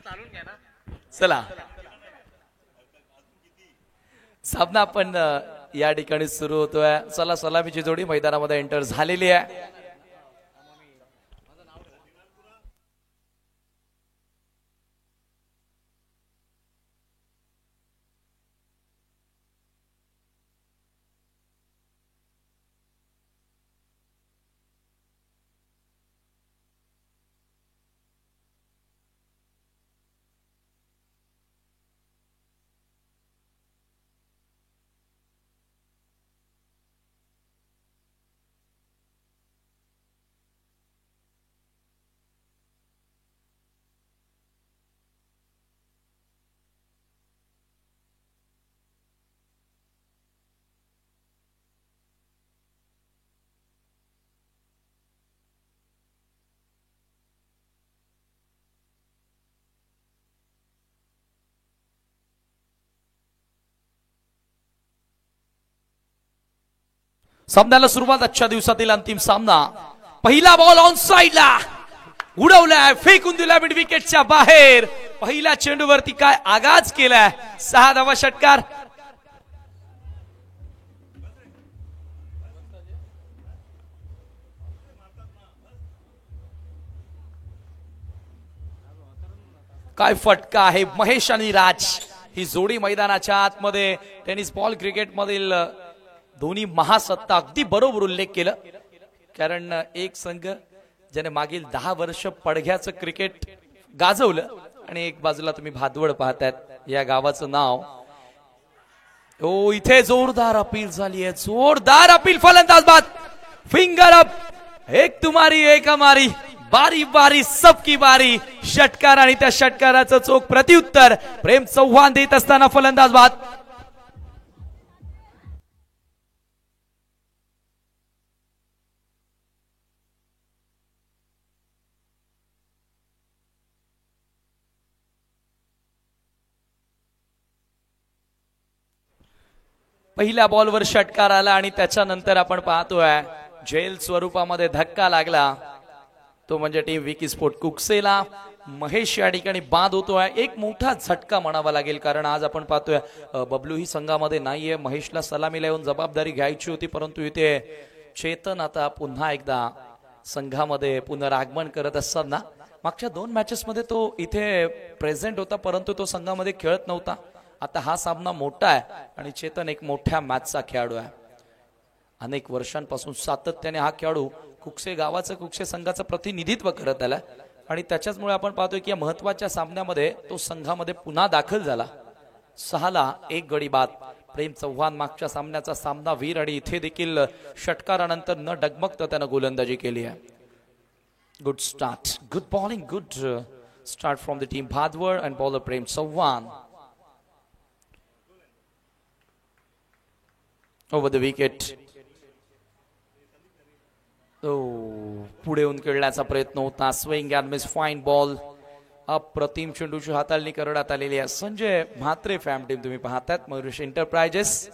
चला सामना आपण या ठिकाणी सुरू होतोय. चला सलामीची जोडी मैदानामध्ये एंटर झालेली आहे. सामन्याला सुरुवात. आजच्या दिवसातील अंतिम सामना. पहिला बॉल ऑन साइडला उडवलाय, फेकून दिला मिड विकेटच्या बाहेर. पहिल्या चेंडूवरती काय आगाज केलाय. 6 धावा षटकार. काय फटका आहे. महेश आणि राज ही जोडी मैदानाच्या आतमध्ये टेनिस बॉल क्रिकेट मधील दोन्ही महासत्ता. अगदी बरोबर उल्लेख केलं, कारण एक संघ ज्याने मागील 10 वर्ष पडघ्याचं क्रिकेट गाजवलं आणि एक बाजूला तुम्ही भादवड पाहतायत या गावाचं नाव. ओ इथे जोरदार अपील झाली आहे. जोरदार अपील. फलंदाज बाद. Finger up. एक तुम्हारी एक हमारी. बारी बारी सबकी बारी. षटकार आणि त्या षटकाराचं चोख प्रत्युत्तर प्रेम चव्हाण देत असताना फलंदाज बाद. पहिल्या बॉलवर षटकार आला आणि त्याच्यानंतर आपण पाहतोय झेल स्वरूपामध्ये धक्का लागला. तो म्हणजे टीम विकी स्पोर्ट कुकसेला. महेश या ठिकाणी बाद होतोय. एक मोठा झटका म्हणावा लागेल, कारण आज आपण पाहतोय बबलू ही संघामध्ये नाहीये. महेशला सलामीला येऊन जबाबदारी घ्यायची होती, परंतु इथे चेतन आता पुन्हा एकदा संघामध्ये पुनरागमन करत असताना. मागच्या 2 मॅचेस मध्ये तो इथे प्रेझेंट होता, परंतु तो संघामध्ये खेळत नव्हता. आता हा सामना मोठा आहे आणि चेतन एक मोठ्या मॅचचा खेळाडू आहे. अनेक वर्षांपासून सातत्याने हा खेळाडू कुकसे गावाचं, कुकसे संघाचं प्रतिनिधित्व करत आला आणि त्याच्याचमुळे आपण पाहतोय की या महत्वाच्या सामन्यामध्ये तो संघामध्ये पुन्हा दाखल झाला. 6ला 1 गडी बाद. प्रेम चव्हाण मागच्या सामन्याचा सामनावीर आणि इथे देखील षटकारानंतर न डगमगता त्यानं गोलंदाजी केली आहे. Good start, good bowling, good start from the team Bhadwad and bowler Prem Chavan. Over the wicket. पुढे येऊन खेळण्याचा प्रयत्न होता. Swing and miss. Fine ball. अप्रतिम चेंडूची हाताळणी करण्यात आलेली आहे. संजय म्हात्रे फॅम टीम तुम्ही पाहतात. मयुरेश एंटरप्राइजेस,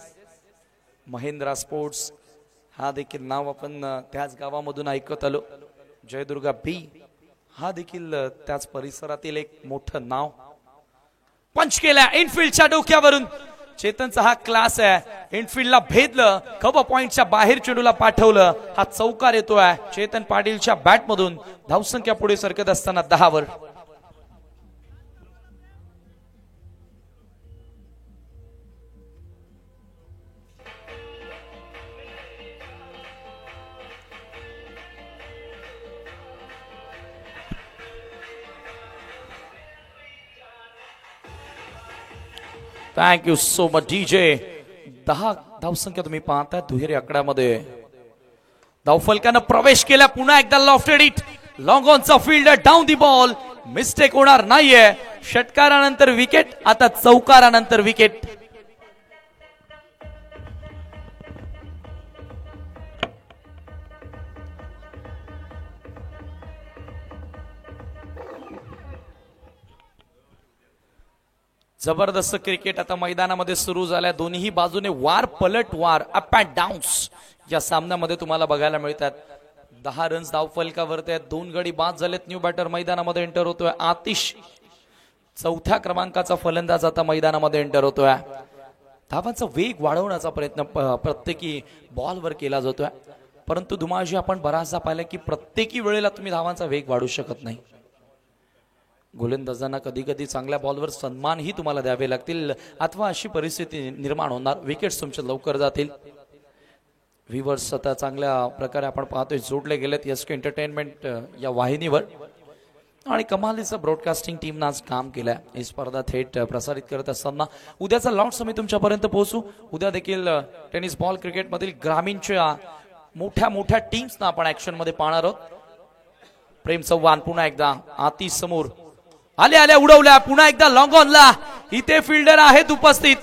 महिंद्रा स्पोर्ट्स हा देखील नाव आपण त्याच गावामधून ऐकत आलो. जयदुर्गा बी हा देखील त्याच परिसरातील एक मोठं नाव. पंच केला इनफिल्डच्या डोक्यावरून. चेतनचा हा क्लास आहे. इनफिल्डला भेदलं, कव्हर पॉइंटच्या बाहेर चेंडूला पाठवलं. हा चौकार येतोय चेतन पाटीलच्या बॅट मधून. धावसंख्या पुढे सरकत असताना 10 वर. Thank you so much DJ. 10 धावसंख्या तुम्ही पाहता दुहेरी आकड्यामध्ये. धावफलकानं प्रवेश केला. पुन्हा एकदा लॉफ्टेड इट. लॉंग ऑनचा fielder. Down the ball. Mistake होणार नाहीये. षटकारानंतर विकेट. आता चौकारानंतर विकेट. जबरदस्त क्रिकेट आता मैदानामध्ये सुरू झाल्या. दोन्ही बाजूने वार पलट वार, अप अँड डाऊन्स या सामन्यामध्ये तुम्हाला बघायला मिळतात. 10 रन्स धावफलकावरती आहेत. 2 गडी बाद झालेत. न्यू बॅटर मैदानामध्ये एंटर होतोय आतिश. चौथ्या क्रमांकाचा फलंदाज आता मैदानामध्ये एंटर होतोय. धावांचा वेग वाढवण्याचा प्रयत्न प्रत्येकी बॉलवर केला जातोय, परंतु दुमाजी आपण बराचसा पाहिलं की प्रत्येकी वेळेला तुम्ही धावांचा वेग वाढवू शकत नाही. गोलंदाजांना कधी कधी चांगल्या बॉलवर सन्मानही तुम्हाला द्यावे लागतील अथवा अशी परिस्थिती निर्माण होणार, विकेट्स तुमचे लवकर जातील. व्ह्यूअर्स आता चांगल्या प्रकारे आपण पाहतोय जोडले गेलेत एसके एंटरटेनमेंट या वाहिनीवर आणि कमालीचं ब्रॉडकास्टिंग टीमनं आज काम केलंय. ही स्पर्धा थेट प्रसारित करत असताना उद्याचा लॉट्स आम्ही तुमच्यापर्यंत पोहोचू. उद्या देखील टेनिस बॉल क्रिकेटमधील ग्रामीणच्या मोठ्या मोठ्या टीम्सना आपण ऍक्शन मध्ये पाहणार आहोत. प्रेम चव्हाण पुन्हा एकदा आतिश समोर आल्या उडवल्या, पुन्हा एकदा लॉंग ऑनला. इथे फिल्डर आहेत उपस्थित.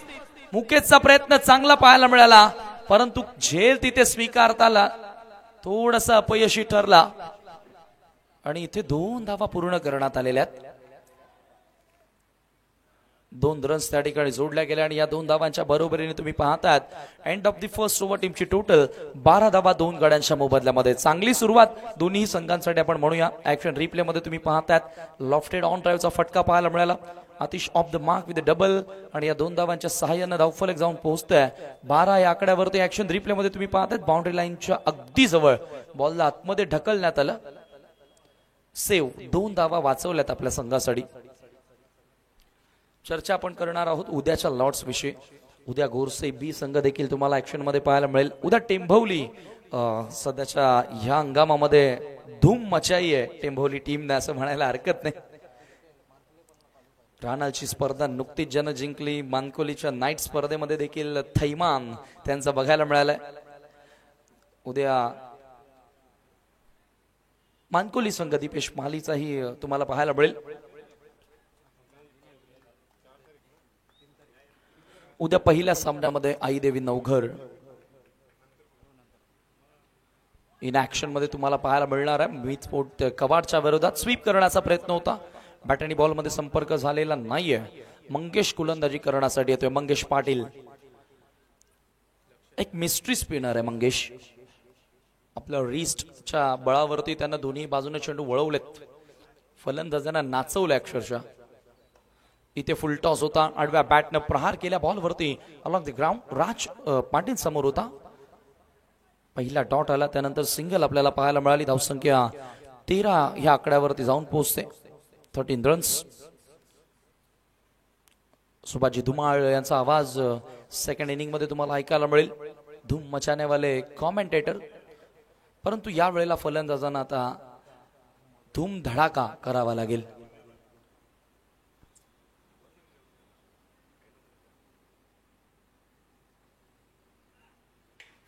मुकेशचा प्रयत्न चांगला पाहायला मिळाला, परंतु झेल तिथे स्वीकारता आला, थोडासा अपयशी ठरला आणि इथे 2 धावा पूर्ण करण्यात आलेल्या आहेत. 2 रन्स त्या ठिकाणी जोडल्या गेल्या आणि या 2 धावांच्या बरोबरीने तुम्ही पाहतात end of the first over टीमची टोटल 12 धावा 2 गड्यांच्या मोबदल्यामध्ये. चांगली सुरुवात दोन्ही संघांसाठी आपण म्हणूया. ऍक्शन रिप्ले मध्ये तुम्ही पाहतात लॉफ्टेड ऑन ड्राईव्हचा फटका पाहायला मिळाला. Atish off the mark with double आणि या 2 धावांच्या सहाय्याने धावफलक जाऊन पोहोचतोय 12 या आकड्यावरती. ऍक्शन रिप्ले मध्ये तुम्ही पाहतात बाउंड्री लाईनच्या अगदी जवळ बॉलला आतमध्ये ढकलण्यात आलं. सेव 2 धावा वाचवल्यात आपल्या संघासाठी. चर्चा आपण करणार आहोत उद्याच्या लॉट्स विषयी. उद्या गोरसे बी संघ देखील तुम्हाला ऍक्शन मध्ये पाहायला मिळेल. उद्या टेंभवली सध्याच्या ह्या हंगामामध्ये धूम मचाई आहे टेंभवली टीमने असं म्हणायला हरकत नाही. राणाची स्पर्धा नुकतीच ज्यानं जिंकली. मानकोलीच्या नाईट स्पर्धेमध्ये देखील थैमान त्यांचा बघायला मिळालाय. उद्या मानकोली संघ दीपेश महालीचाही तुम्हाला पाहायला मिळेल. उद्या पहिल्या सामन्यामध्ये आईदेवी नवघर इन ऍक्शन मध्ये तुम्हाला पाहायला मिळणार आहे. मीत स्पोर्ट कवाडच्या विरोधात स्वीप करण्याचा प्रयत्न होता, बॅट आणि बॉल मध्ये संपर्क झालेला नाहीये. मंगेश गोलंदाजी करण्यासाठी येतोय. मंगेश पाटील एक मिस्ट्री स्पिनर आहे. मंगेश आपल्या रिस्टच्या बळावरती त्यांना दोन्ही बाजूने चेंडू वळवलेत, फलंदाजांना नाचवलं अक्षरशः. इथे फुल टॉस होता, आडव्या बॅटनं प्रहार केल्या बॉलवरती अलॉंग द ग्राउंड. राज पाटील समोर होता. पहिला डॉट आला, त्यानंतर सिंगल आपल्याला पाहायला मिळाली. धावसंख्या 13 ह्या आकड्यावरती जाऊन पोहोचते. 13 रन्स. सुभाजी धुमाळ यांचा आवाज सेकंड इनिंग मध्ये तुम्हाला ऐकायला मिळेल. धूम मचाने वाले कॉमेंटेटर. परंतु या वेळेला फलंदाजांना आता धूम धडाका करावा लागेल.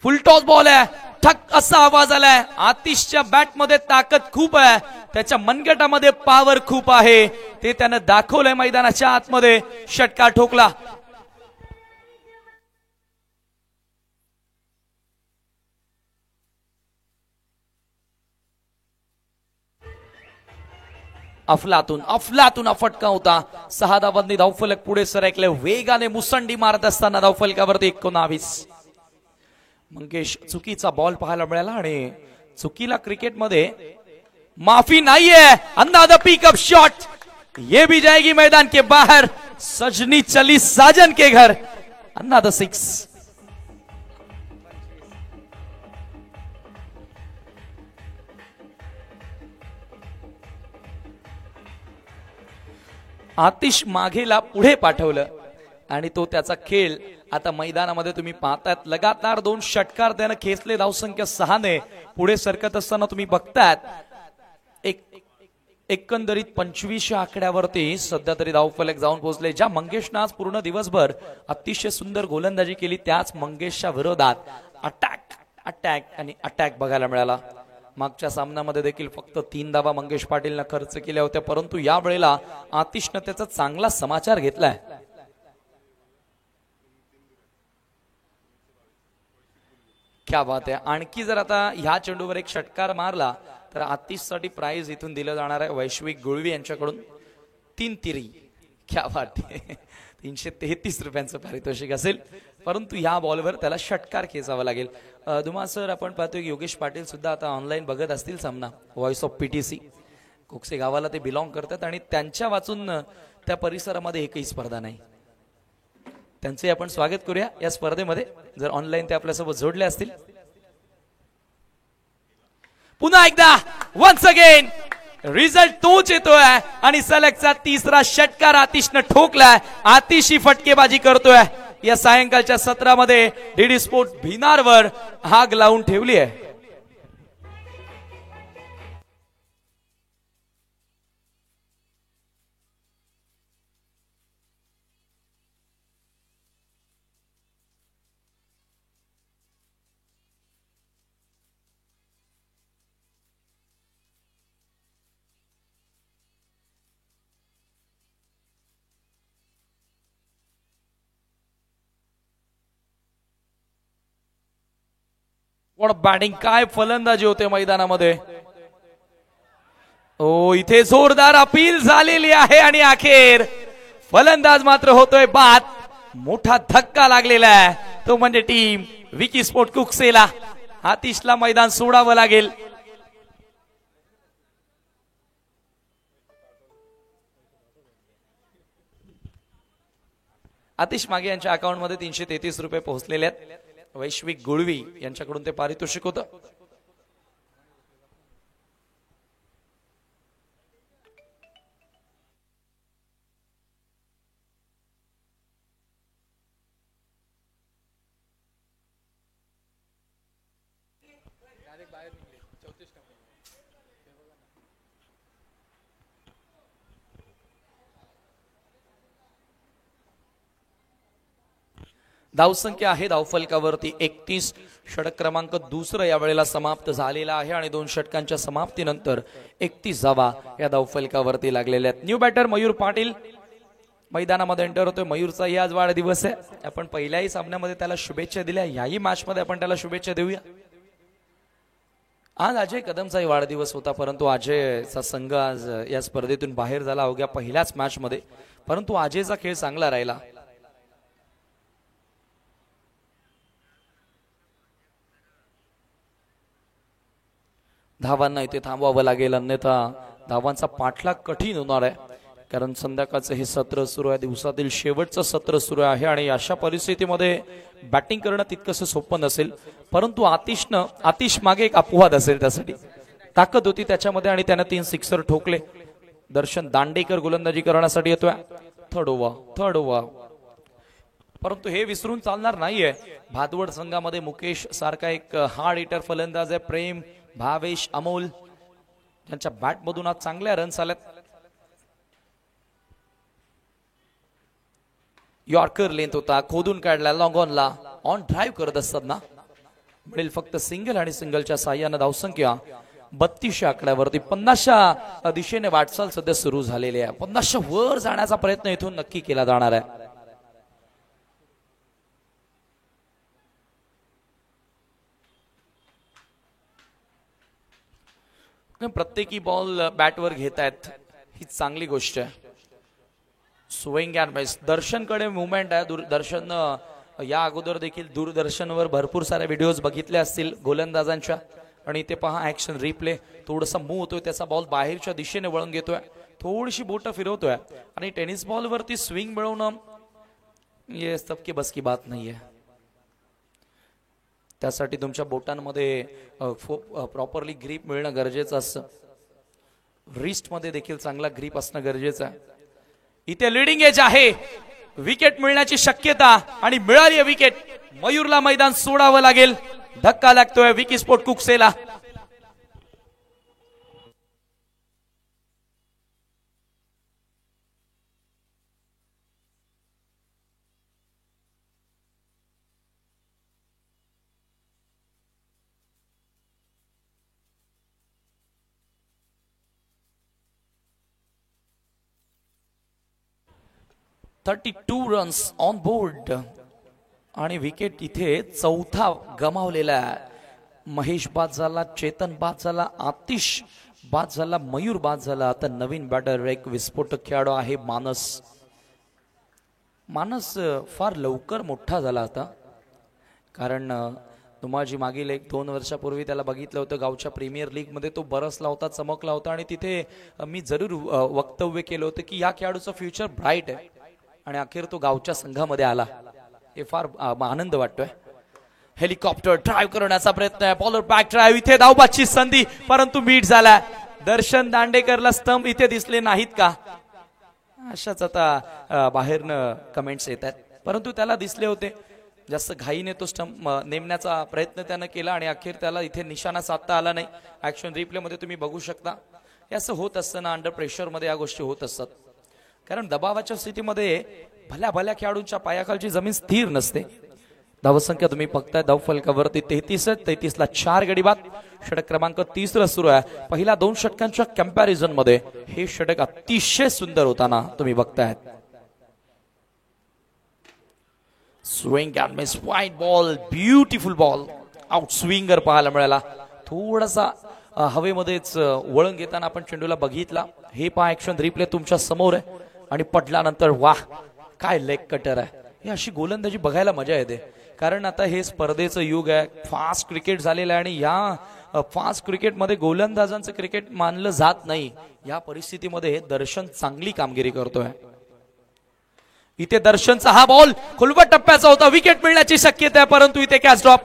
फुल टॉस बॉल आहे, ठक असा आवाज आलाय. आतिशच्या बॅट मध्ये ताकद खूप आहे, त्याच्या मनगटामध्ये पॉवर खूप आहे, ते त्यानं दाखवलंय मैदानाच्या आतमध्ये. षटकार ठोकला. अफलातून हा फटका होता. 6 धावांनी धावफलक पुढे सरकले. वेगाने मुसंडी मारत असताना धावफलकावरती 19. मंगेश चुकीचा बॉल पाहायला मिळाला आणि चुकीला क्रिकेटमध्ये माफी नाहीये. अंदाज पिकअप शॉट, ये भी जाएगी मैदान के बाहर. सजनी चली साजन के घर. अंदाज 6. आतिश मागेला पुढे पाठवलं आणि तो त्याचा खेळ आता मैदानामध्ये तुम्ही पाहतात. लगातार 2 षटकार त्यानं खेचले. धावसंख्या 6 ने पुढे सरकत असताना तुम्ही बघतात एकंदरीत 25 आकड्यावरती सध्या तरी धावफलक जाऊन पोहोचले. ज्या मंगेशनं आज पूर्ण दिवसभर अतिशय सुंदर गोलंदाजी केली, त्याच मंगेशच्या विरोधात अटॅक बघायला मिळाला. मागच्या सामन्यामध्ये देखील फक्त 3 धावा मंगेश पाटीलनं खर्च केल्या होत्या, परंतु या वेळेला आतिशनं त्याचा चांगला समाचार घेतलाय. क्या बात आहे. आणखी जर आता ह्या चेंडूवर एक षटकार मारला तर आतिश साठी प्राइज इथून दिलं जाणार आहे वैश्विक गुळवी यांच्याकडून 3 तिरी. क्या बात आहे. 333 रुपयांचं पारितोषिक असेल, परंतु ह्या बॉलवर त्याला षटकार खेचावा लागेल. धुमा सर, आपण पाहतोय की योगेश पाटील सुद्धा आता ऑनलाईन बघत असतील सामना व्हॉइस ऑफ पीटीसी. कोकसे गावाला ते बिलॉंग करतात आणि त्यांच्या वाचून त्या परिसरामध्ये एकही स्पर्धा नाही. त्यांचे आपण स्वागत करूया या स्पर्धेमध्ये, जर ऑनलाईन ते आपल्यासोबत जोडले असतील. पुन्हा एकदा वन्स अगेन रिझल्ट तोच येतोय आणि सलगचा तिसरा षटकार आतिशनं ठोकलाय. आतिशी फटकेबाजी करतोय. या सायंकाळच्या सत्रामध्ये डीडी स्पोर्ट भिनारवर आग लावून ठेवली आहे. बॅटिंग, काय फलंदाजी होते मैदानामध्ये. ओ इथे जोरदार अपील झालेली आहे आणि अखेर फलंदाज मात्र होतोय बाद. मोठा धक्का लागलेला आहे तो म्हणजे टीम विकी स्पोर्ट कुकसेला. आतिशला मैदान सोडावं लागेल. आतिश मागे यांच्या अकाउंटमध्ये 333 रुपये पोहोचलेले आहेत. वैश्विक गुळवी यांच्याकडून ते पारितोषिक होतं. धावसंख्या आहे धावफलकावरती 31. षटक क्रमांक दुसरं या वेळेला समाप्त झालेला आहे आणि 2 षटकांच्या समाप्तीनंतर 31 धावा या धावफलकावरती लागलेल्या आहेत. न्यू बॅटर मयूर पाटील मैदानामध्ये एंटर होतोय. मयूरचाही आज वाढदिवस आहे. आपण पहिल्याही सामन्यामध्ये त्याला शुभेच्छा दिल्या, याही मॅच मध्ये आपण त्याला शुभेच्छा देऊया. आज अजय कदमचाही वाढदिवस होता, परंतु अजयचा संघ आज या स्पर्धेतून बाहेर झाला अवघ्या पहिल्याच मॅच मध्ये. परंतु अजयचा खेळ चांगला राहिला. धावांना इथे थांबवावं लागेल, अन्यथा धावांचा पाठलाग कठीण होणार आहे. कारण संध्याकाळचं हे सत्र सुरू आहे, दिवसातील शेवटचं सत्र सुरू आहे आणि अशा परिस्थितीमध्ये बॅटिंग करणं तितकंसं सोपं नसेल. परंतु आतिश मागे एक अपवाद असेल, त्यासाठी ताकद होती त्याच्यामध्ये आणि त्यानं 3 सिक्सर ठोकले. दर्शन दांडेकर गोलंदाजी करण्यासाठी येतोय. Third over. परंतु हे विसरून चालणार नाहीये. भादवड संघामध्ये मुकेश सारखा एक हार्ड हिटर फलंदाज आहे. प्रेम, भावेश, अमोल यांच्या बॅट मधून आज चांगल्या रन्स आल्यात. यॉर्कर लेंथ होता, खोदून काढला, लॉंग ऑनला ऑन ड्राईव्ह करत असताना मिळेल फक्त सिंगल आणि सिंगलच्या साह्यानं धावसंख्या 32 आकड्यावरती 50च्या दिशेने वाटचाल सध्या सुरू झालेली आहे. 50च्या वर जाण्याचा प्रयत्न इथून नक्की केला जाणार आहे. प्रत्येकी बॉल बॅटवर घेतायत, ही चांगली गोष्ट आहे. Swing and miss. दर्शनकडे मुवमेंट आहे. दूरदर्शन या अगोदर देखील दूरदर्शनवर भरपूर सारे व्हिडिओज बघितले असतील गोलंदाजांच्या, आणि ते पहा ऍक्शन रिप्ले. थोडासा मूव होतोय, त्याचा बॉल बाहेरच्या दिशेने वळून घेतोय, थोडीशी बोट फिरवतोय आणि टेनिस बॉल वरती स्विंग मिळवणं ये सबकी बस की बात नाहीये. त्यासाठी तुमच्या बोटांमध्ये प्रॉपरली ग्रीप मिळणं गरजेचं असतं. रिस्ट मध्ये देखील चांगला ग्रीप असणं गरजेचं आहे. इथे लिडिंग एज आहे, विकेट मिळण्याची शक्यता आणि मिळाली विकेट. मयूरला मैदान सोडावं लागेल. धक्का लागतोय विकी स्पोर्ट कुकसेला. $32 रन्स ऑन बोर्ड आणि विकेट इथे चौथा गमावलेला आहे. महेश बाद झाला, चेतन बाद झाला, आतिश बाद झाला, मयूर बाद झाला. आता नवीन बॅटर एक विस्फोटक खेळाडू आहे मानस. मानस फार लवकर मोठा झाला आता, कारण नुमाजी मागील 1-2 वर्षापूर्वी त्याला बघितलं होतं गावच्या प्रीमियर लीग मध्ये, तो बरसला होता, चमकला होता आणि तिथे मी जरूर वक्तव्य केलं होतं की या खेळाडूचं फ्युचर ब्राईट आहे आणि अखेर तो गावच्या संघामध्ये आला. हे फार आनंद वाटतोय. हेलिकॉप्टर ड्राईव्ह करण्याचा प्रयत्न आहे, बॉलर बॅक ड्राईव्ह, इथे धावबाची संधी परंतु बीट झाला. दर्शन दांडेकरला स्तंभ इथे दिसले नाहीत का, अशाच आता बाहेरनं कमेंट्स येत आहेत, परंतु त्याला दिसले होते. जास्त घाईने तो स्टंप नेमण्याचा प्रयत्न त्यानं केला आणि अखेर त्याला इथे निशाणा साधता आला नाही. ऍक्शन रिप्ले मध्ये तुम्ही बघू शकता. हे असं होत असताना अंडर प्रेशर मध्ये या गोष्टी होत असतात, कारण दबावाच्या स्थितीमध्ये भल्या भल्या खेळाडूंच्या पायाखालची जमीन स्थिर नसते. धावसंख्या तुम्ही बघताय धावफलकावरती 33ला 4 गडी बाद. षटक क्रमांक 30 सुरू आहे. पहिल्या 2 षटकांच्या कम्पॅरिझन मध्ये हे षटक अतिशय सुंदर होताना तुम्ही बघताय. Swing and miss, wide ball, beautiful ball, out swinger पाहायला मिळाला. थोडासा हवेमध्येच वळण घेताना आपण चेंडूला बघितला. हे पहा ऍक्शन रिप्ले तुमच्या समोर आहे आणि पडल्यानंतर वाह काय लेग कटर आहे. हे अशी गोलंदाजी बघायला मजा येते, कारण आता हे स्पर्धेचं युग आहे, फास्ट क्रिकेट झालेलं आहे आणि या फास्ट क्रिकेटमध्ये गोलंदाजांचं क्रिकेट मानलं जात नाही. या परिस्थितीमध्ये दर्शन चांगली कामगिरी करतोय. इथे दर्शनचा हा बॉल खुलवट टप्प्याचा होता, विकेट मिळण्याची शक्यता आहे, परंतु इथे कॅच ड्रॉप.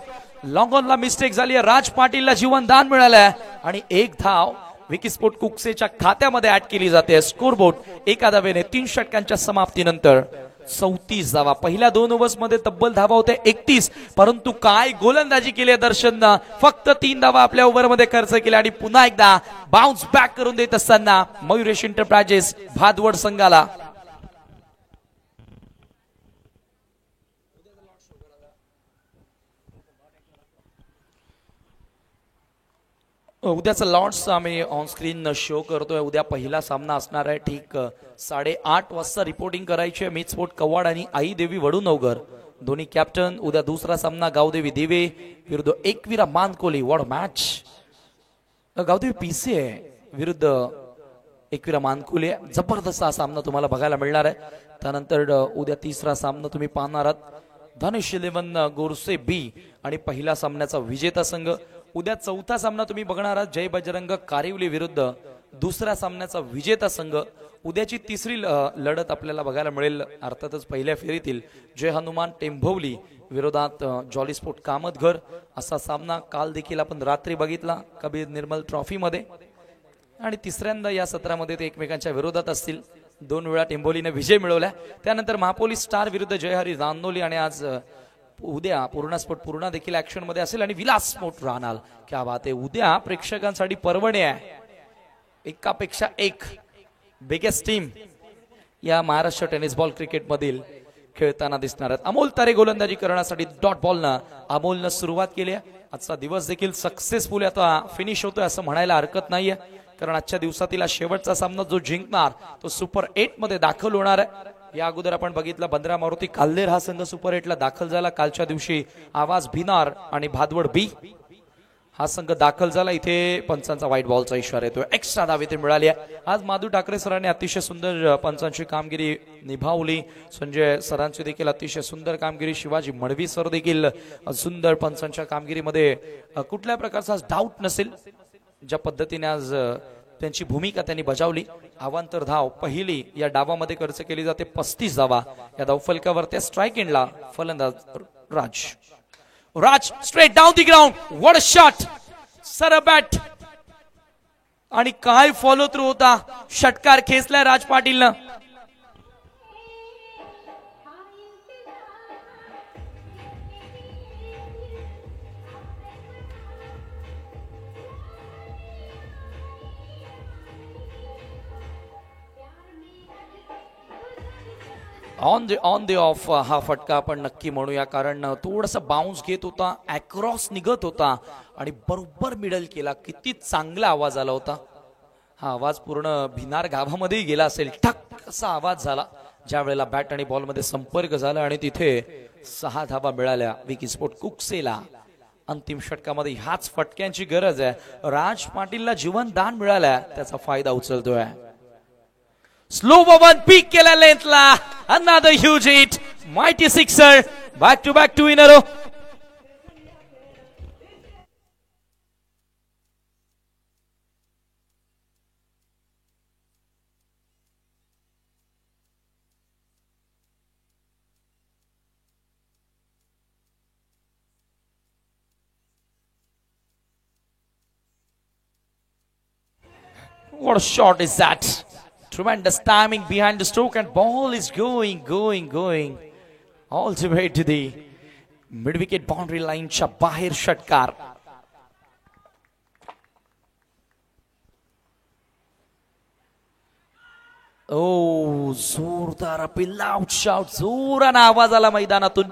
लॉंग ऑनला मिस्टेक झाली. राज पाटीलला जीवनदान मिळालंय आणि 1 धाव विकीस्पोर्ट कुक्सेच्या खात्यामध्ये ऍड केली जाते. स्कोरबोर्ड 1 धावेने 3 षटकांच्या समाप्तीनंतर 34 धावा. पहिल्या 2 ओव्हर्स मध्ये तब्बल धावा होते 31, परंतु काय गोलंदाजी केली दर्शननं. फक्त 3 धावा आपल्या ओव्हर मध्ये खर्च केल्या आणि पुन्हा एकदा बाउन्स बॅक करून देत असताना मयुरेश एंटरप्राइजेस भादवड संघाला उद्याचा लॉर्ड्स आम्ही ऑन स्क्रीन शो करतोय. उद्या पहिला सामना असणार आहे ठीक 8:30 वाजता. रिपोर्टिंग करायची आहे मीत स्पोर्ट कवाड आणि आई देवी वडूनवगर दोन्ही कॅप्टन. उद्या दुसरा सामना गावदेवी दिवे विरुद्ध Ekvira Mankoli. What match. Gavdevi PC आहे विरुद्ध एकविरा मानकोली. जबरदस्त हा सामना तुम्हाला बघायला मिळणार आहे. त्यानंतर उद्या तिसरा सामना तुम्ही पाहणार आहात धनुष 11 गोरसे बी आणि पहिला सामन्याचा विजेता संघ. उद्या चौथा सामना तुम्ही बघणार आहात जय बजरंग कारिवली विरुद्ध दुसऱ्या सामन्याचा विजेता संघ. उद्याची तिसरी लढत आपल्याला बघायला मिळेल अर्थातच पहिल्या फेरीतील जय हनुमान टेंभवली विरोधात जॉली स्पोर्ट कामतघर. असा सामना काल देखील आपण रात्री बघितला कबीर निर्मल ट्रॉफी मध्ये आणि तिसऱ्यांदा या सत्रामध्ये ते एकमेकांच्या विरोधात असतील. 2 वेळा टेंभवलीने विजय मिळवला. त्यानंतर महापोलीस स्टार विरुद्ध जयहरी रानोली आणि आज उद्या पूर्णा स्पोर्ट पूर्णा देखील ऍक्शन मध्ये असेल आणि विलास स्पोर्ट राहणार. क्या बात आहे. उद्या प्रेक्षकांसाठी पर्वणी आहे. एकापेक्षा एक बिगेस्ट टीम या महाराष्ट्र टेनिस बॉल क्रिकेट मधील खेळताना दिसणार आहेत. अमोल तारे गोलंदाजी करण्यासाठी डॉट बॉलनं अमोलनं सुरुवात केली आहे. आजचा दिवस देखील सक्सेसफुल आता फिनिश होतोय असं म्हणायला हरकत नाहीये, कारण आजच्या दिवसातील शेवटचा सामना जो जिंकणार तो सुपर 8 मध्ये दाखल होणार आहे. या अगोदर आपण बघितलं बंद्रा मारुती काल्देर हा संघ सुपर 8 ला दाखल झाला. कालच्या दिवशी आवाज भिनार आणि भादवड बी हा संघ दाखल झाला. इथे पंचांचा व्हाईट बॉलचा इशारा येतोय. एक्स्ट्रा धाव इथे मिळाली आहे. आज माधू ठाकरे सरांनी अतिशय सुंदर पंचांची कामगिरी निभावली. संजय सरांची देखील अतिशय सुंदर कामगिरी. शिवाजी मडवी सर देखील सुंदर पंचांच्या कामगिरीमध्ये कुठल्या प्रकारचा डाऊट नसेल ज्या पद्धतीने आज त्यांची भूमिका त्यांनी बजावली. अवांतर धाव पहिली या डावामध्ये खर्च केली जाते 35 धावा. या धावफलकावर त्या स्ट्राइक एंडला फलंदाज Raj straight down the ground. What a shot. सर बॅट आणि काय फॉलो थ्रू होता. षटकार खेचलाय राज पाटीलनं. ऑन द ऑफ हा फटका आपण नक्की म्हणूया, कारण थोडासा बाउन्स घेत होता, अक्रॉस निघत होता आणि बरोबर मिडल केला. किती चांगला आवाज आला होता. हा आवाज पूर्ण भिनार गावामध्ये गेला असेल. ठक असा आवाज झाला ज्या वेळेला बॅट आणि बॉल मध्ये संपर्क झाला आणि तिथे 6 धावा मिळाल्या विकीस्पोर्ट कुक्सेला. अंतिम षटकामध्ये ह्याच फटक्यांची गरज आहे. राज पाटीलला जीवनदान मिळालं, त्याचा फायदा उचलतोय. स्लो वन पीक केला लेंथला. Another huge hit. Mighty sixer. Back to back 2 in a row. What a shot is that? Tremendous timing behind the stroke and ball is going all the way to the mid-wicket boundary line च्या बाहेर षटकार. ओ जोरदार appeal, loud shout, जोराने आवाज आला मैदानातून.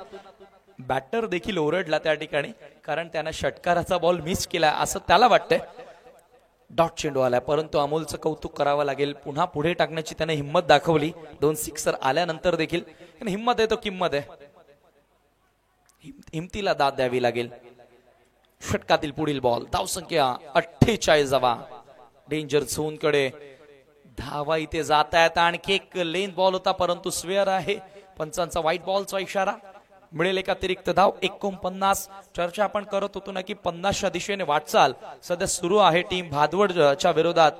Batter देखील ओरडला त्या ठिकाणी, कारण त्यानं षटकाराचा बॉल मिस केला असं त्याला वाटतंय. डॉट चेंडू आलाय, परंतु अमोलचं कौतुक करावं लागेल. पुन्हा पुढे टाकण्याची त्याने हिंमत दाखवली. 2 सिक्सर आल्यानंतर देखील हिंमत आहे तो किंमत आहे. हिमतीला दाद द्यावी लागेल. षटकातील पुढील बॉल, धावसंख्या 48. डेंजर झोन कडे धावा इथे जात आहेत. आणखी एक लेन बॉल होता, परंतु स्वेअर आहे. पंचांचा व्हाईट बॉलचा इशारा. मिळेल एक अतिरिक्त धाव. 49. चर्चा आपण करत होतो ना की 50च्या दिशेने वाटचाल सध्या सुरू आहे टीम भादवडच्या विरोधात,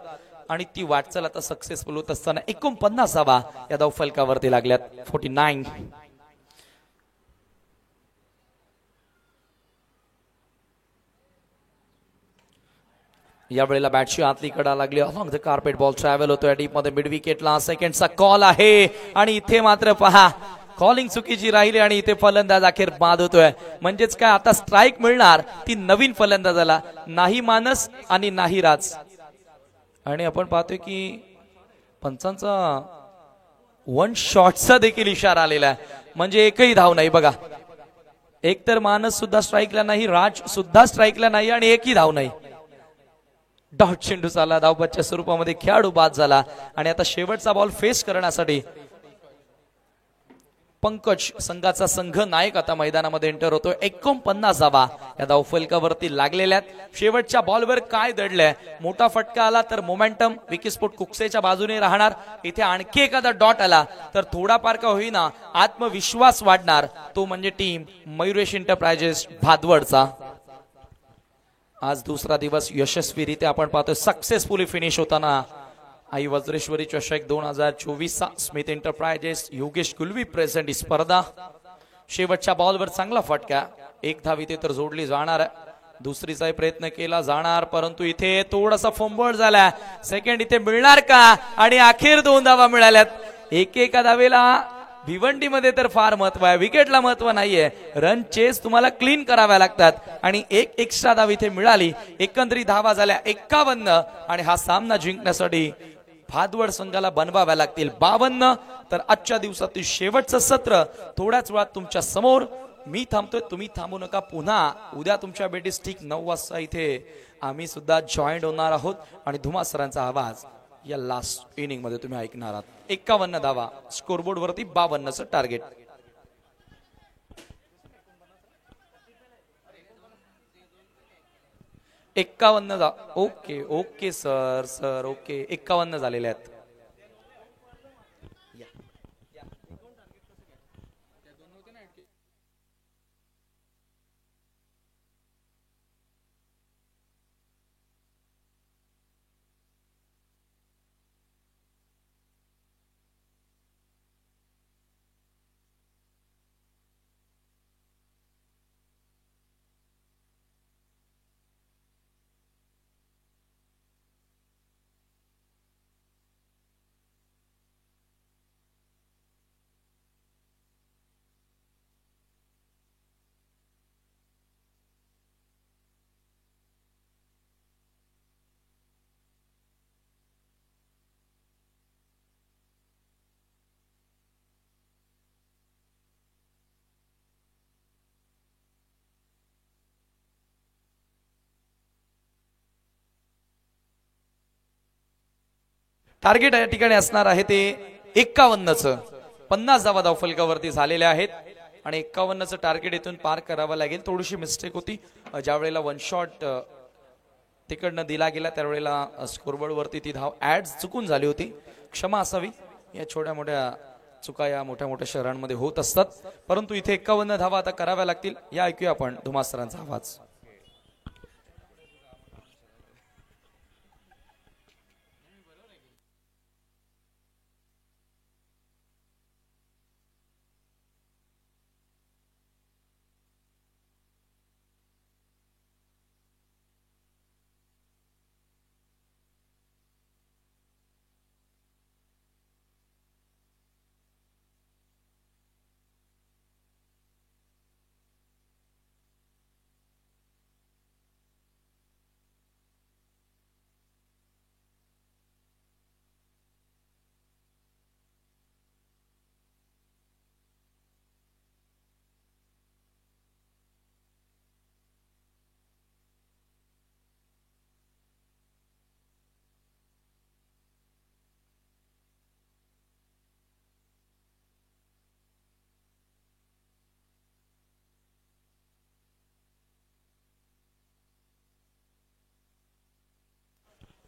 आणि ती वाटचाल आता सक्सेसफुल होत असताना 49 धावा या धाव फलकावरती लागल्यात. 49. या वेळेला बॅटची आतली कडा लागली. Along the carpet ball travel होतोय डीप मध्ये. मिड विकेटला सेकंडचा कॉल आहे, आणि इथे मात्र पहा कॉलिंग चुकीची राहिली, आणि इथे फलंदाज अखेर बाद होतोय. म्हणजेच काय, आता स्ट्राईक मिळणार ती नवीन फलंदाजाला, नाही मानस आणि नाही राज. आणि आपण पाहतोय की पंचांचा 1 शॉटचा देखील इशारा आलेला आहे. म्हणजे एकही धाव नाही बघा. एक तर मानस सुद्धा स्ट्राईकला नाही, राज सुद्धा स्ट्राईकला नाही, आणि एकही धाव नाही. डॉट चेंडू चालला, धावबादच्या स्वरूपामध्ये खेळाडू बाद झाला. आणि आता शेवटचा बॉल फेस करण्यासाठी पंकज संघाचा संघ नायक आता मैदानामध्ये एंटर होतोय. 49 धावा या धाव फलकावरती लागलेल्या आहेत. शेवटच्या बॉलवर काय दडलंय, मोठा फटका आला तर मोमेंटम विकीस्पोर्ट कुक्सेच्या बाजूने राहणार. इथे आणखी एखादा डॉट आला तर थोडाफार का होईना आत्मविश्वास वाढणार, तो म्हणजे टीम मयुरेश एंटरप्राइजेस भादवडचा. आज दुसरा दिवस यशस्वीरित्या आपण पाहतोय सक्सेसफुली फिनिश होताना. आई वज्रेश्वरी चषक 2024 स्मिथ एंटरप्राइजेस योगेश कुलवी प्रेझेंट ही स्पर्धा. शेवटच्या बॉलवर चांगला फटका, 1 धाव इथे तर जोडली जाणार. दुसरीचाही प्रयत्न केला जाणार, परंतु इथे थोडासा फंबळ झाला. सेकंड इथे मिळणार का, आणि अखेर 2 धावा मिळाल्यात. एका धावेला भिवंडीमध्ये तर फार महत्व आहे, विकेटला महत्व नाहीये. रन चेस तुम्हाला क्लीन कराव्या लागतात, आणि एक एक्स्ट्रा धाव इथे मिळाली. एकंदरीत धावा झाल्या 51, आणि हा सामना जिंकण्यासाठी भादवड संघाला बनवाव्या लागतील 52. तर आजच्या दिवसातील शेवटचं सत्र थोड्याच वेळात तुमच्या समोर. मी थांबतोय, तुम्ही थांबू नका. पुन्हा उद्या तुमच्या भेटीस ठीक 9 वाजता इथे आम्ही सुद्धा जॉईंट होणार आहोत, आणि धुमा सरांचा आवाज या लास्ट इनिंग मध्ये तुम्ही ऐकणार आहात. 51 धावा स्कोरबोर्ड वरती, 52चं टार्गेट. Okay sir okay. 51 झालेले आहेत. टार्गेट या ठिकाणी असणार आहे ते 51चं. 50 धावा धाव फलकावरती झालेल्या आहेत, आणि 51चं टार्गेट इथून पार करावं लागेल. थोडीशी मिस्टेक होती, ज्या वेळेला 1 शॉट तिकडनं दिला गेला त्यावेळेला स्कोरबोर्ड वरती ती धाव ऍड चुकून झाली होती. क्षमा असावी. या छोट्या मोठ्या चुका या मोठ्या मोठ्या शहरांमध्ये होत असतात, परंतु इथे 51 धावा आता कराव्या लागतील. या ऐकूया आपण धुमासरांचा आवाज.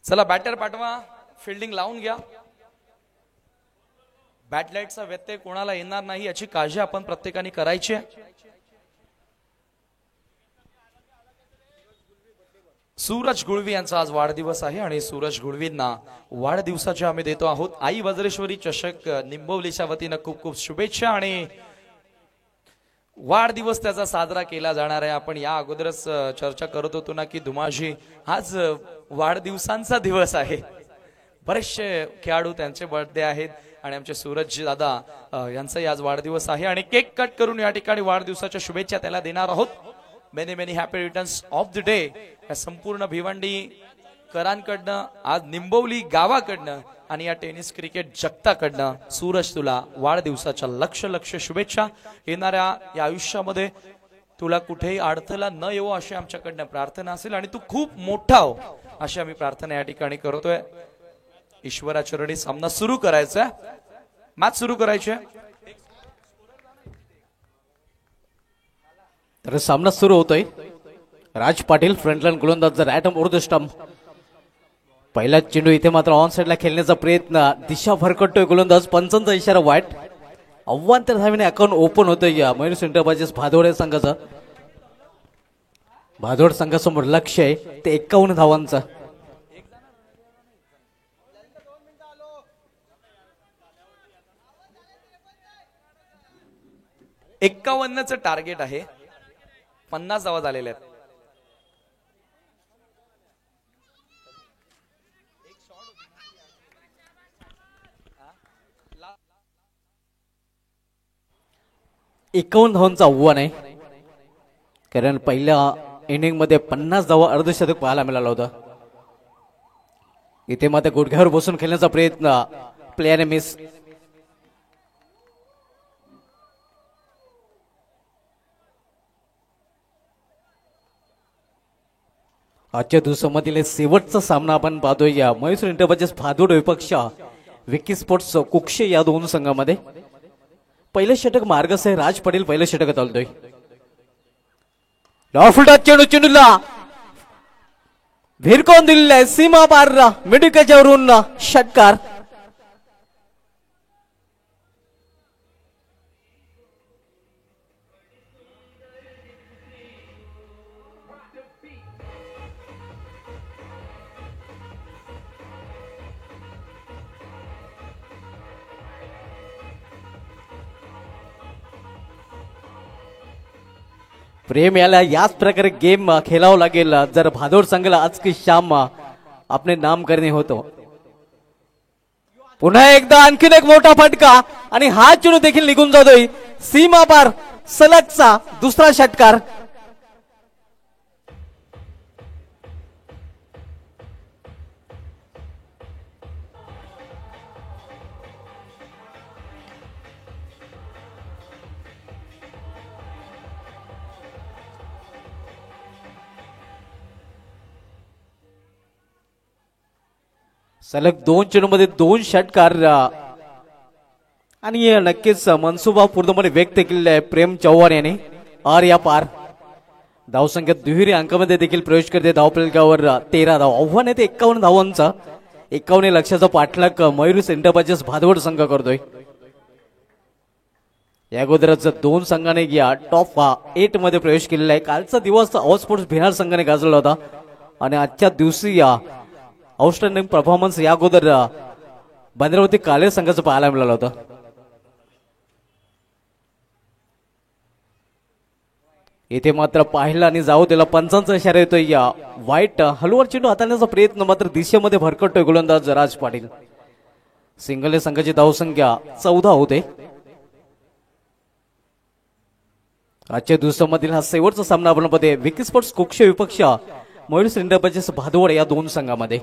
चला बॅटर पाठवा, फिल्डिंग लावून घ्या. बॅटलाईटचा व्यत्यय कोणाला येणार नाही याची काळजी आपण प्रत्येकाने करायची आहे. सूरज गुळवी यांचा आज वाढदिवस आहे आणि सूरज गुळवींना वाढदिवसाच्या आम्ही देतो आहोत आई वज्रेश्वरी चषक निंबवलीच्या वतीनं खूप खूप शुभेच्छा. आणि वाढदिवस त्याचा साजरा केला जाणार आहे. आपण या अगोदरच चर्चा करत होतो ना की धुमाजी आज वाढदिवसांचा दिवस आहे. बरेचसे खेळाडू त्यांचे बर्थडे आहेत आणि आमचे सूरज दादा यांचाही आज वाढदिवस आहे आणि केक कट करून या ठिकाणी वाढदिवसाच्या शुभेच्छा त्याला देणार आहोत. Many many happy returns of the day या संपूर्ण भिवंडी करांकडनं, आज निंबवली गावाकडनं आणि या टेनिस क्रिकेट जगताकडनं सूरज तुला वाढदिवसाच्या लक्ष लक्ष शुभेच्छा. येणाऱ्या या आयुष्यामध्ये तुला कुठेही अडथळा न येवो अशी आमच्याकडनं प्रार्थना असेल आणि तू खूप मोठा हो अशी आम्ही प्रार्थना या ठिकाणी करतोय. ईश्वराचरणी सामना सुरू करायचा, मॅच सुरू करायची. तर सामना सुरू होतोय. राज पाटील फ्रंटलाईन गोलंदाज जर ॲटम ओव्हर द स्टंप. पहिला चेंडू इथे मात्र ऑन साइडला खेळण्याचा प्रयत्न, दिशा भरकटतोय गोलंदाज, पंचांचा इशारा वाईट. आव्हान तर धावीने अकाउंट ओपन होतोय या मयूर एंटरप्राइजेस भादोड संघाचं. भादोड संघासमोर लक्ष आहे ते 51 धावांचं. एक्कावन्नचं टार्गेट आहे, 50 धावा झालेल्या आहेत. एकावन्न धावांचं आव्हान आहे कारण पहिल्या इनिंग मध्ये 50 धावा अर्धशतक पाहायला मिळालं होतं. इथे मात्र गुडघ्यावर बसून खेळण्याचा प्रयत्न, प्लेअर मिस. आजच्या दिवसामधील शेवटचा सामना आपण पाहतोय या म्हैसूर एंटरप्राइजेस भादोड विपक्ष विकी स्पोर्ट्स कुक्षे या दोन संघामध्ये. पहिलं षटक मार्गस आहे, राज पाटील पहिलं षटक चालतोय. फुलटा चेंडू, चेंडूला भिरकवून दिलेला आहे सीमा पार मिडुक्याच्यावरून षटकार. प्रेम याला याच प्रकारे गेम खेळावं लागेल जर भादोड संघाला आज की शाम आपले नाम करणे होतो. पुन्हा एकदा आणखीन एक मोठा फटका आणि हा चेंडू देखील निघून जातोय सीमा पार. सलगचा दुसरा षटकार. सलग 2 चेंडूमध्ये 2 षटकार आणि नक्कीच मनसुबा पूर्णपणे व्यक्त केलेला आहे प्रेम चव्हाण याने. आर या पार धावसंख्या दुहेरी अंकामध्ये देखील प्रवेश करते. धावफलकावर 13 धाव. आव्हान आहे ते 51 धावांचा. 51 लक्षाचा पाठलाग मयूर एंटरप्राइजेस भादवड संघ करतोय. या अगोदरच 2 संघाने या टॉप 8 मध्ये प्रवेश केलेला आहे. कालचा दिवस ऑल स्पोर्ट्स बिहार संघाने गाजवला होता आणि आजच्या दिवशी या आउटस्टँडिंग परफॉर्मन्स या अगोदर भद्रावती काले संघाचं पाहायला मिळालं होतं. इथे मात्र पाहिला आणि जाऊ त्याला पंचांचा इशारा येतोय. या वाईट हलवर चेंडू हाताळण्याचा प्रयत्न मात्र दिशेमध्ये भरकटतोय गोलंदाज राज पाटील. सिंगल संघाची धावसंख्या 14 होते. आजच्या दिवसामधील हा शेवटचा सामना आपण पाहतोय विकी स्पोर्ट्स कुक्ष विपक्ष मयूर एंटरप्राइजेस भादवड या 2 संघामध्ये.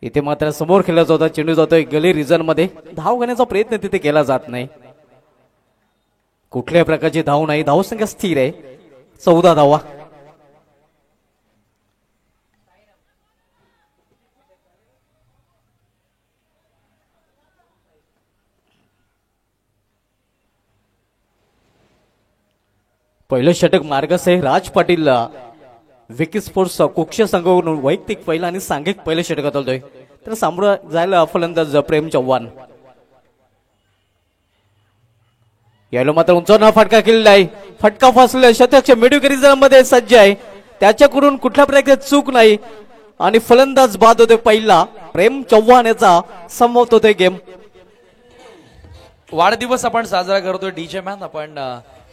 इथे मात्र समोर खेळला जातो चेंडू जातोय गली रिजन मध्ये. धाव घेण्याचा प्रयत्न तिथे केला जात नाही. कुठल्याही प्रकारची धाव नाही. धावसंख्या स्थिर आहे 14 धावा. पहिलं षटक मार्गस आहे राज पाटील विकी स्पोर्ट्स कुक्ष संघाकडून वैयक्तिक पहिला आणि सांघिक पहिलं षटक हाताळतोय. तर सामोरं जायला फलंदाज प्रेम चव्हाण. याला मात्र उंचावणार फटका केलेला आहे. फटका फसलेला शतक मिडविकेरीमध्ये सज्ज आहे. त्याच्याकडून कुठल्या प्रकारची चूक नाही आणि फलंदाज बाद होते पहिला. प्रेम चव्हाण याचा संपवत होते गेम. वाढदिवस आपण साजरा करतोय डीजे मॅन. आपण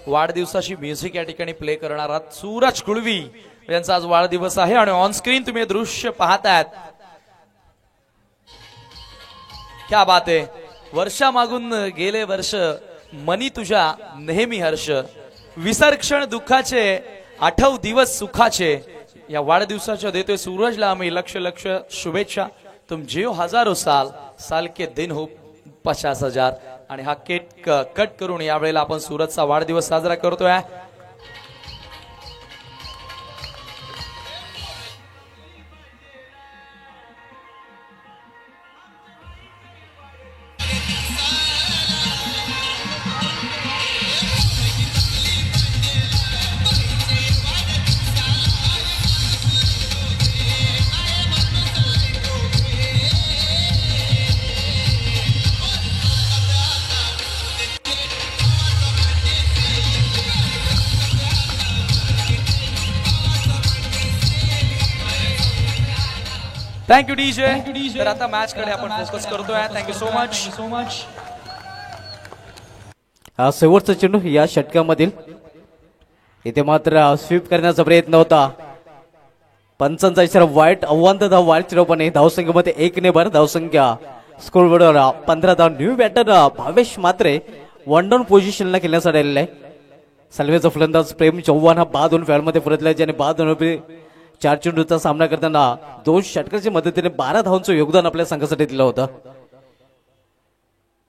वाढदिवसाची म्युझिक या ठिकाणी प्ले करणार आहात. सूरज कुळवी यांचा आज वाढदिवस आहे आणि ऑन स्क्रीन तुम्ही हे दृश्य पाहतायत. क्या बात आहे. वर्षामागून गेले वर्ष मनी तुझ्या नेहमी हर्ष. विसर क्षण दुःखाचे आठव दिवस सुखाचे. या वाढदिवसाच्या देतोय सूरजला आम्ही लक्ष लक्ष शुभेच्छा. तुम जियो हजारो साल साल के दिन हो 50,000. आणि हा केक कट करून यावेळेला आपण सूरजचा वाढदिवस साजरा करतोय. Thank you DJ. तर आता मॅच कडे आपण फोकस करतोय. Thank you so much. हा शेवटचा चेंडू या षटकामधील. इथे मात्र स्वीप करण्याचा प्रयत्न होता. पंचांचा इशारा वाईट. आव्हान धाव वाईट चिरपणे. धावसंख्येमध्ये 1 ने भर. धावसंख्या स्कोर बोर्डवर 15 धाव. न्यू बॅटर भावेश मात्रे वन डाऊन पोझिशनला खेळण्यासाठी आलेला आहे. सलवेचा फलंदाज प्रेम चव्हाण हा बाद होऊन फॅलमध्ये परतला. ज्याने बाद होऊन 4 चेंडूचा सामना करताना 2 षटकाच्या मदतीने 12 धावांचं योगदान आपल्या संघासाठी दिलं होतं.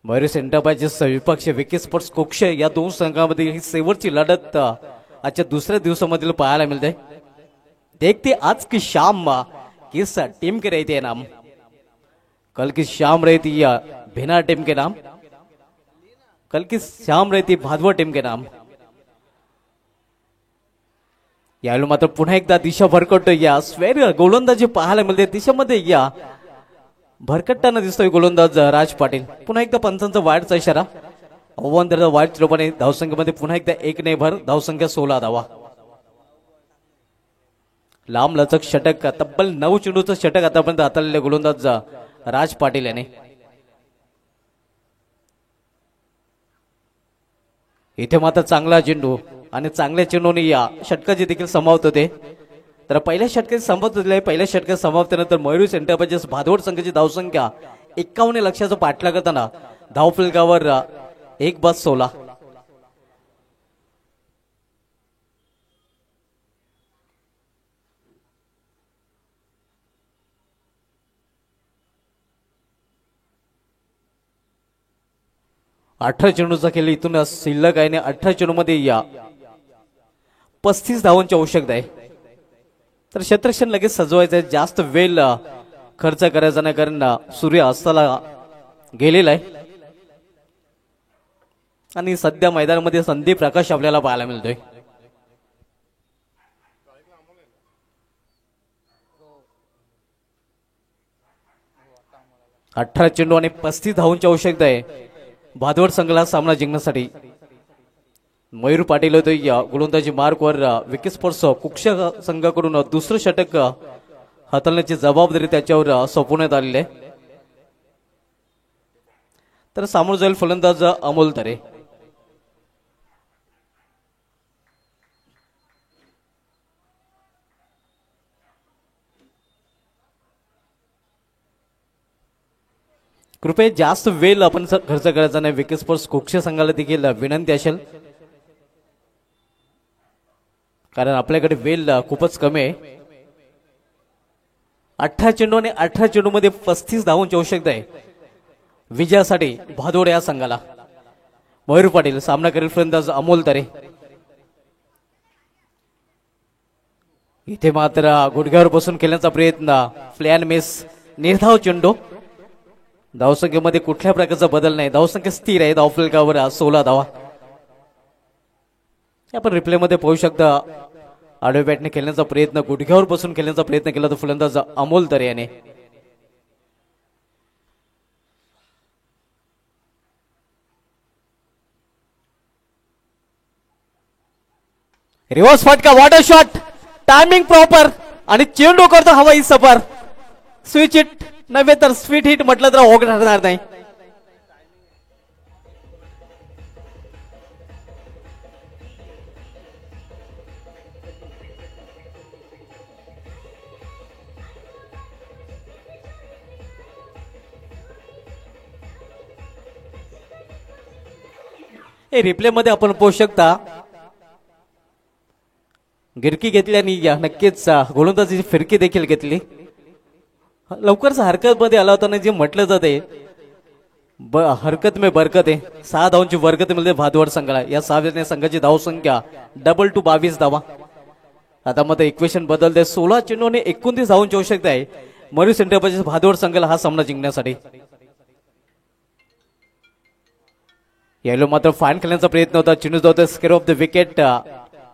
मयुरी एंटरप्राइजेस विपक्ष विकी स्पोर्ट्स कुक्ष या 2 संघांमध्ये ही शेवटची लढत आजच्या दुसऱ्या दिवसामधील पाहायला मिळते. देखते आज की शाम किस टीम के रहते नाम. कल की शाम रहती या भिना टीम के नाम. कल की शाम रहती भादवा टीम के नाम. यावेळी मात्र पुन्हा एकदा दिशा भरकटतो. या स्वेर गोलंदाजी पाहायला मिळते. दिशेमध्ये या भरकटताना दिसतोय गोलंदाज राज पाटील. पुन्हा एकदा पंचांचा वाईटचा इशारा. आव्हान वाईट चिरपणे. धावसंख्येमध्ये पुन्हा एकदा 1 ने भर. धावसंख्या 16 धावा. लांब लचक षटक. तब्बल 9 चेंडूचं षटक आतापर्यंत हाताळलेले गोलंदाज राज पाटील याने. इथे मात्र चांगला चेंडू आणि चांगल्या चेंडूने या षटकाचे देखील समावत होते. तर पहिल्या षटकात समाप्त होते. पहिल्या षटकात समाप्तीनंतर मयुरी एंटरप्राइजेस भादवड संघाची धावसंख्या 51 लक्षाचा पाठला करताना धावफलकावर 1/16. अठरा चेंडूचा खेळ इथून शिल्लक आहे. 18 चेंडूमध्ये या 35 धावांची आवश्यकता आहे. तर क्षेत्रक्षण लगेच सजवायचं आहे. जास्त वेळ खर्च करायचा नाही कारण सूर्य अस्ताला गेलेला आहे आणि सध्या मैदानामध्ये संदीप प्रकाश आपल्याला पाहायला मिळतोय. अठरा चेंडू आणि 35 धावांची आवश्यकता आहे भादवड संघाला सामना जिंकण्यासाठी. मयूर पाटील होते या गोलंदाजी मार्कवर विकी स्पोर्ट्स कुक्ष संघाकडून दुसरं षटक हाताळण्याची जबाबदारी त्याच्यावर सोपवण्यात आलेली आहे. तर सामोर जाईल फलंदाज अमोल तरे. कृपया जास्त वेळ आपण खर्च करायचा नाही. विकी स्पोर्ट्स कुक्ष संघाला देखील विनंती असेल कारण आपल्याकडे वेळ खूपच कमी आहे. 18 चेंडू आणि 18 चेंडू मध्ये 35 धावांची आवश्यकता आहे विजयासाठी भादोड या संघाला. मयूर पाटील सामना करेल फलंदाज अमोल तरे. इथे मात्र गुडघ्यावर बसून खेळण्याचा प्रयत्न. Plan miss. निर्धाव चेंडू. धावसंख्येमध्ये कुठल्या प्रकारचा बदल नाही. धावसंख्या स्थिर आहे. धावफलकावर 16 धावा. आपण रिप्ले मध्ये पाहू शकता आडव्या बॅटने खेळण्याचा प्रयत्न, गुडघ्यावर बसून खेळण्याचा प्रयत्न केला तो फलंदाज अमोल तरे याने. रिव्हर्स फटका, वॉटर शॉट, टायमिंग प्रॉपर आणि चेंडू करतो हवाई सफर. स्विच हिट नव्हे तर स्वीट हिट म्हटलं तर ओघ ठरणार नाही. हे रिप्ले मध्ये आपण पाहू शकता गिरकी घेतल्याने नक्कीच गोलंदाजीची फिरकी देखील घेतली. लवकरच हरकत मध्ये आला होता जे म्हटलं जाते हरकत में बरकत आहे. 6 धावांची बरकत मिळते भादवड संघाला. या 6 संघाची धावसंख्या डबल टू 22 धावा. आता मध्ये इक्वेशन बदलते. 16 चेंडूने 29 धावांची आवश्यकता आहे मयूर सेंटर भादवड संघाला हा सामना जिंकण्यासाठी. यावेळी मात्र फाईन खेळण्याचा प्रयत्न होता. चेंडू जातो square off the wicket.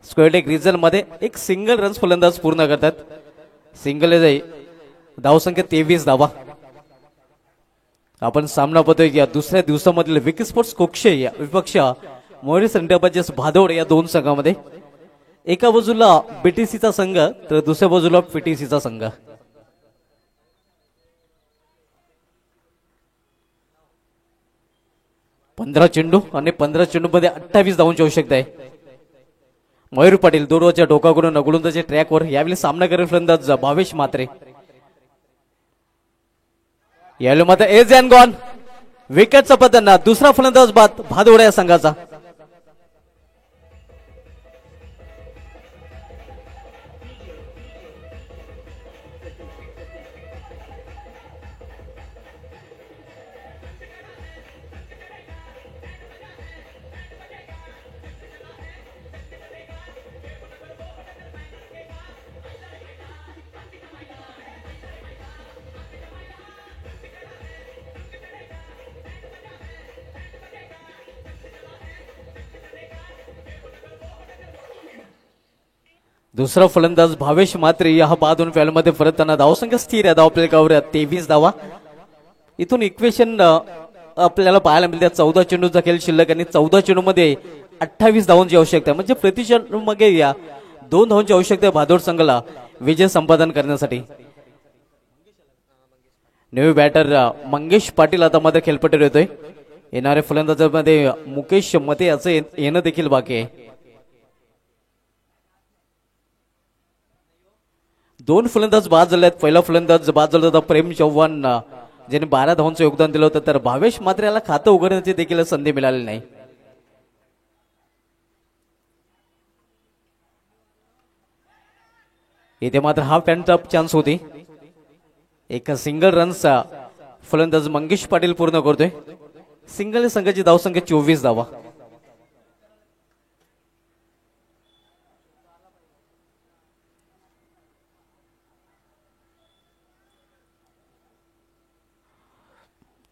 Square leg region मध्ये एक सिंगल रन्स फलंदाज पूर्ण करतात. सिंगल धावसंख्या 23 धावा. आपण सामना बघतोय या दुसऱ्या दिवसामधील विकी स्पोर्ट्स कोक्षे या विपक्ष मयूर सेंटर भादवड या दोन संघामध्ये एका बाजूला बीटीसीचा संघ तर दुसऱ्या बाजूला पीटीसीचा संघ. पंधरा चेंडू आणि 15 चेंडू मध्ये 28 धावांची आवश्यकता आहे. मयूर पाटील दोरवाच्या डोकाकडून गोलंदाजी ट्रॅकवर यावेळी सामना करेल फलंदाज भावेश म्हात्रे. यावेळी मात्र एज अँड गॉन विकेटचा पतन. दुसरा फलंदाज बाद भादवड या संघाचा. दुसरा फलंदाज भावेश म्हात्रे या बाद होऊन फॅलमध्ये परतताना धावसंख्या स्थिर आहे. धावफलकावर 23 धावा. इथून इक्वेशन आपल्याला पाहायला मिळते. 14 चेंडूचा खेळ शिल्लक आणि 14 चेंडू मध्ये 28 धावांची आवश्यकता आहे. म्हणजे प्रति चेंडू मध्ये या 2 धावांची आवश्यकता आहे भादोड संघाला विजय संपादन करण्यासाठी. नवी बॅटर मंगेश पाटील आता मध्ये खेळपट्टीवर येतोय. येणाऱ्या फलंदाजामध्ये मुकेश मते याचं येणं देखील बाकी आहे. 2 फलंदाज बाद झाले आहेत. पहिला फलंदाज बाद झाला होता प्रेम चव्हाण ज्याने 12 धावांचं योगदान दिलं होतं. तर भावेश मात्र याला खातं उघडण्याची देखील संधी मिळाली नाही. इथे मात्र हाफ हँड अप चान्स होती. एका सिंगल रनचा फलंदाज मंगेश पाटील पूर्ण करतोय. सिंगल संघाची धावसंख्या 24 धावा.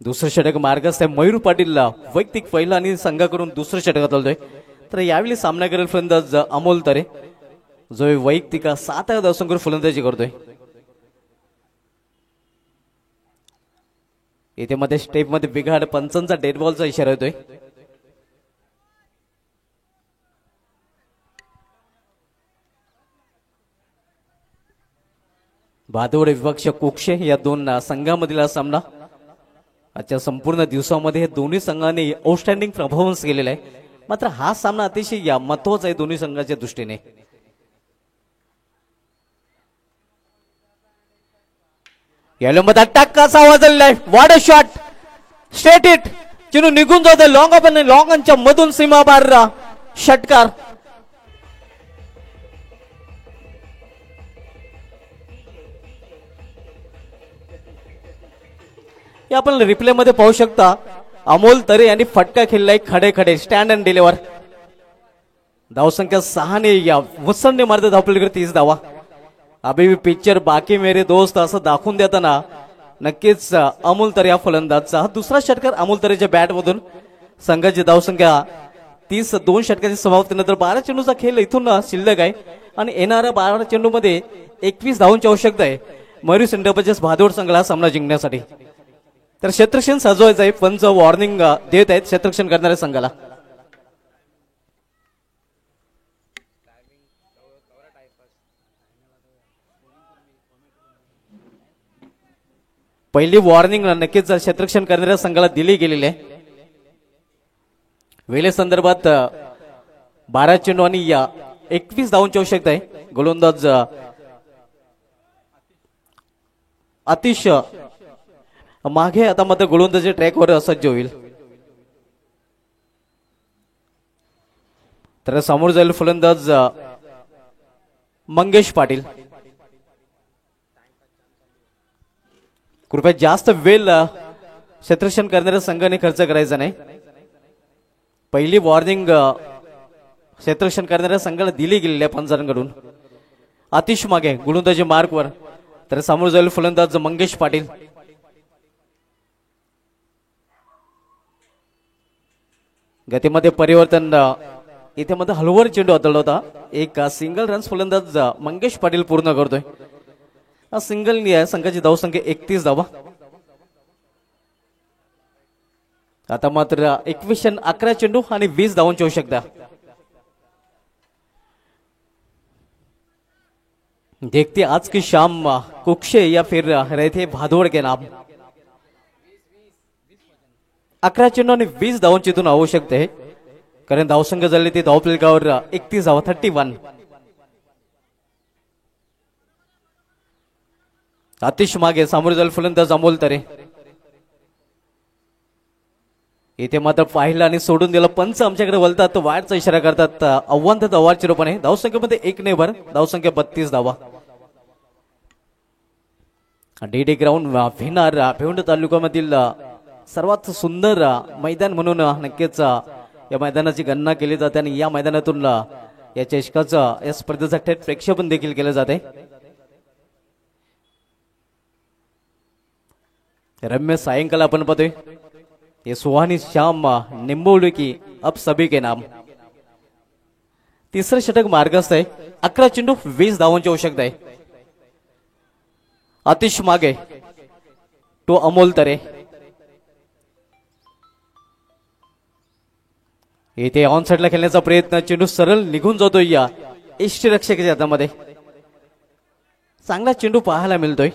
दुसरं षटक मार्गस्थ आहे. मयूर पाटीलला वैयक्तिक पहिला आणि संघाकडून दुसरं षटकात आलोय. तर यावेळी सामना करेल फलंदाज अमोल तरे जो वैयक्तिक 7 धावसंख्येवर फलंदाजी करतोय. इथे मध्ये स्टेप मध्ये बिघाड पंचांचा डेड बॉलचा इशारा येतोय. भादवड विपक्ष कोक्षे या दोन संघामधील हा सामना. आजच्या संपूर्ण दिवसामध्ये हे दोन्ही संघांनी आउटस्टँडिंग परफॉर्मन्स केलेला आहे. मात्र हा सामना अतिशय महत्वाचा आहे दोन्ही संघाच्या दृष्टीने. यामध्ये टक्काचा आवाज आलेला आहे. What a shot, straight hit. चेंडू निघून जातो लॉंग ऑफ आणि लॉंग ऑनच्या मधून सीमा बार षटकार. आपण रिप्ले मध्ये पाहू शकता अमोल तरे यांनी फटका खेळलाय खडे खडे स्टँड अँड डिलिव्हर. धावसंख्या 6 ने या वसंतने मारत धावपलीकडे 30 धावा. अभि भी पिक्चर बाकी मेरे दोस्त असं दाखवून देताना नक्कीच अमोल तरे या फलंदाजचा दुसरा षटकार अमोल तरेच्या बॅट मधून. संघाची धावसंख्या 30 2 षटकाची समाप्तीनंतर 12 चेंडूचा खेळ इथून शिल्लक आहे. आणि येणाऱ्या 12 चेंडूमध्ये 21 धावांची आवश्यकता आहे मयूर सेंटरपचेस भादोड संघाला सामना जिंकण्यासाठी. तर क्षेत्ररक्षण सजवायचं आहे, पंच वॉर्निंग देत आहेत क्षेत्ररक्षण करणाऱ्या संघाला. पहिली वॉर्निंग नक्कीच क्षेत्ररक्षण करणाऱ्या संघाला दिली गेलेली आहे. वेळेसंदर्भात 12 चेंडू आणि 21 धावांची आवश्यकता आहे. गोलंदाज अतिश मागे आता मात्र गोलंदाजी ट्रॅकवर सज्ज होईल. तर समोर जाईल फलंदाज मंगेश पाटील. कृपया जास्त वेळ क्षेत्ररक्षण करणाऱ्या संघाने खर्च करायचा नाही. पहिली वॉर्निंग क्षेत्ररक्षण करणाऱ्या संघाला दिली गेलेली आहे पंचांकडून. अतिश मागे गोलंदाजी मार्कवर. तर समोर जाईल फलंदाज मंगेश पाटील. गतीमध्ये परिवर्तन इथे मध्ये हलवर चेंडू हाताळला होता. एक सिंगल रन्स फलंदाज मंगेश पाटील पूर्ण करतोय. सिंगल संघाची धावसंख्या 31 धावा. आता मात्र 11 चेंडू आणि 20 धावांची आवश्यकता. देखते आज की शाम कुक्षे या फिर रहे थे भादोड़ के नाम. 11 चेंडू आणि 20 धावांची इथून आवश्यकता आहे, कारण धावसंख्या झाली ती धावफलकावर 31 धावा 31. अतिश मागे सामोरे जाईल फलंदाज अमोल तरे. इथे मात्र पाहिलं आणि सोडून दिलं. पंच आमच्याकडे वळतात, वाढचा इशारा करतात. आव्हान तर धावाच्या रूपाने धावसंख्येमध्ये 1 ने भर. धावसंख्या 32 धावा. डीडी ग्राउंड भिनार भिवंड तालुक्यामधील सर्वात सुंदर मैदान म्हणून नक्कीच या मैदानाची गणना केली जाते आणि या मैदानातून या चषकाचं या स्पर्धेचं थेट प्रेक्षेपण देखील केलं जाते. रम्य सायंकाल आपण पाहतोय. ये सुहानी शाम निंबोली की अब सभी के नाम. तिसरं षटक मार्गस्थ आहे. 11 चेंडू 20 धावांची आवश्यकता आहे. अतिश मागे तो अमोल तरे. इथे ऑन साइडला खेळण्याचा प्रयत्न. चेंडू सरळ निघून जातोय या यष्टीरक्षकाच्या हातामध्ये. चांगला चेंडू पाहायला मिळतोय.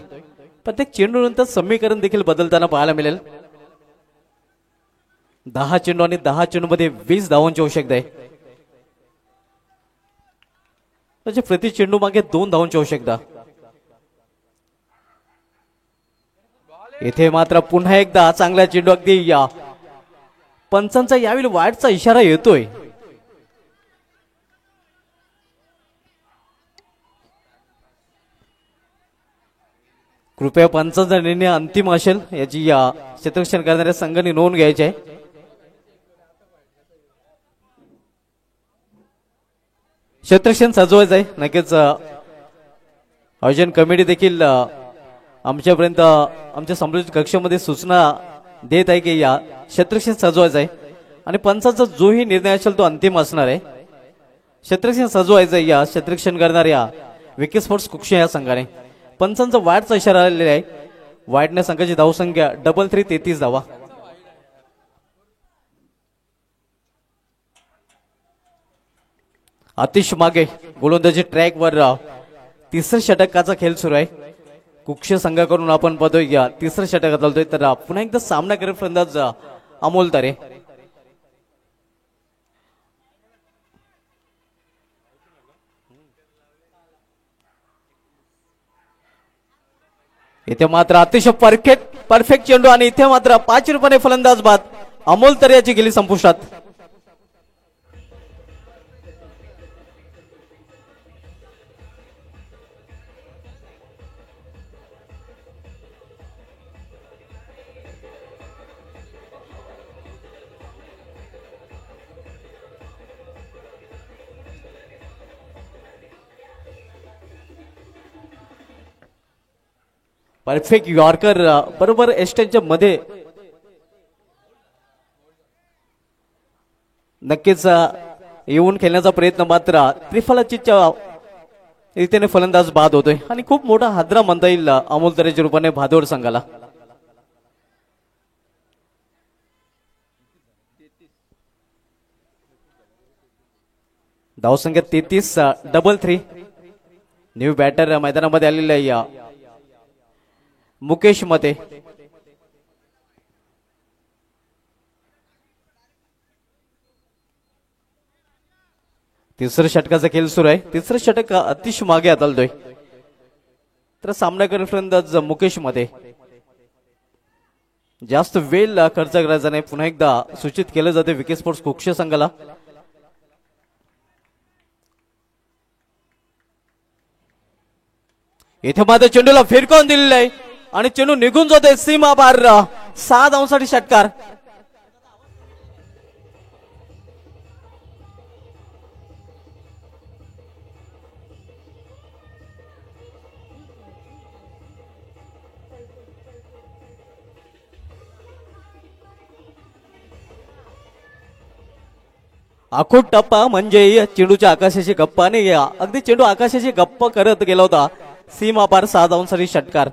प्रत्येक चेंडू नंतर समीकरण देखील बदलताना पाहायला मिळेल. 10 चेंडू आणि 10 चेंडू मध्ये 20 धावांची आवश्यकता आहे. म्हणजे प्रति चेंडू मागे 2 धावांची आवश्यकता. इथे मात्र पुन्हा एकदा चांगला चेंडू. अगदी या पंचांचा यावेळी वाढचा इशारा येतोय. कृपया पंचांचा निर्णय अंतिम असेल याची या क्षेत्ररक्षण करणाऱ्या संघाने नोंद घ्यायची आहे. क्षेत्ररक्षण सजवायचं आहे. नक्कीच आयोजन कमिटी देखील आमच्यापर्यंत आमच्या संबंधित कक्षामध्ये सूचना देत आहे की या क्षेत्ररक्षण सजवायचं आहे आणि पंचाचा जोही निर्णय असेल तो अंतिम असणार आहे. क्षेत्ररक्षण सजवायचं आहे या क्षेत्ररक्षण करणाऱ्या विकी स्पोर्ट्स कुक्षे या संघाने. पंचांचा वाढचा इशारा आलेला आहे. वाढण्या संघाची धावसंख्या 33 धावा. अतिश मागे गोलंदाजी ट्रॅकवर तिसऱ्या षटकाचा खेळ सुरू आहे. कुक्ष संघाकडून आपण पाहतोय या तिसऱ्या षटकात चालतोय. तर पुन्हा एकदा सामना करेल फलंदाज अमोल तरे. इथे मात्र अतिशय परफेक्ट चेंडू आणि इथे मात्र 5 रुपये फलंदाज बाद. अमोल तरे याची गेली संपुष्टात. परफेक्ट यॉर्कर बरोबर एस्टेजच्या मध्ये नक्कीच येऊन खेळण्याचा प्रयत्न. मात्र त्रिफलाची रीतीने फलंदाज बाद होतोय आणि खूप मोठा हादरा म्हणता येईल अमोल तरेच्या रूपाने भादोड संघाला. धावसंख्या 33, डबल 3. न्यू बॅटर मैदानामध्ये आलेले आहे मुकेश मते. तिसरं षटकाचा खेळ सुरू आहे. तिसरं षटक अतिशय मागे हाताळतोय तर सामना फलंदाज मुकेश मध्ये जास्त वेळ खर्च करायचा नाही. पुन्हा एकदा सूचित केलं जाते विके स्पोर्ट्स कुक्षे संघाला. इथे मात्र चेंडूला फिरकावून दिलेला आहे आणि चेंडू निघून जातोय सीमा पार. 6 धावांसाठी षटकार. आखूट टप्पा म्हणजे चेंडूच्या आकाशाची गप्पा आणि अगदी चेंडू आकाशाची गप्पा करत गेला होता. सीमा पार 6 धावांसाठी षटकार.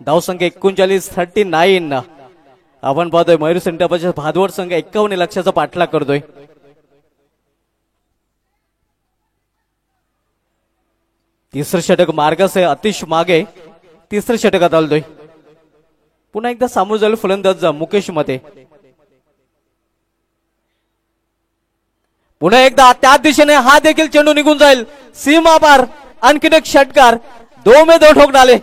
धावसंख्या 39, 39. आपण पाहतोय मयूर सेंटरच्या भादवड संघ 51 लक्षाचा पाठलाग करतोय. तिसरं षटक मार्गास आहे अतिश मागे. तिसरं षटकात आलतोय. पुन्हा एकदा सामोरं झालं फलंदाज मुकेश मते. पुन्हा एकदा त्याच दिशेने हा देखील चेंडू निघून जाईल सीमा पार. आणखीन एक षटकार. 2 में 2 ठोक डाले.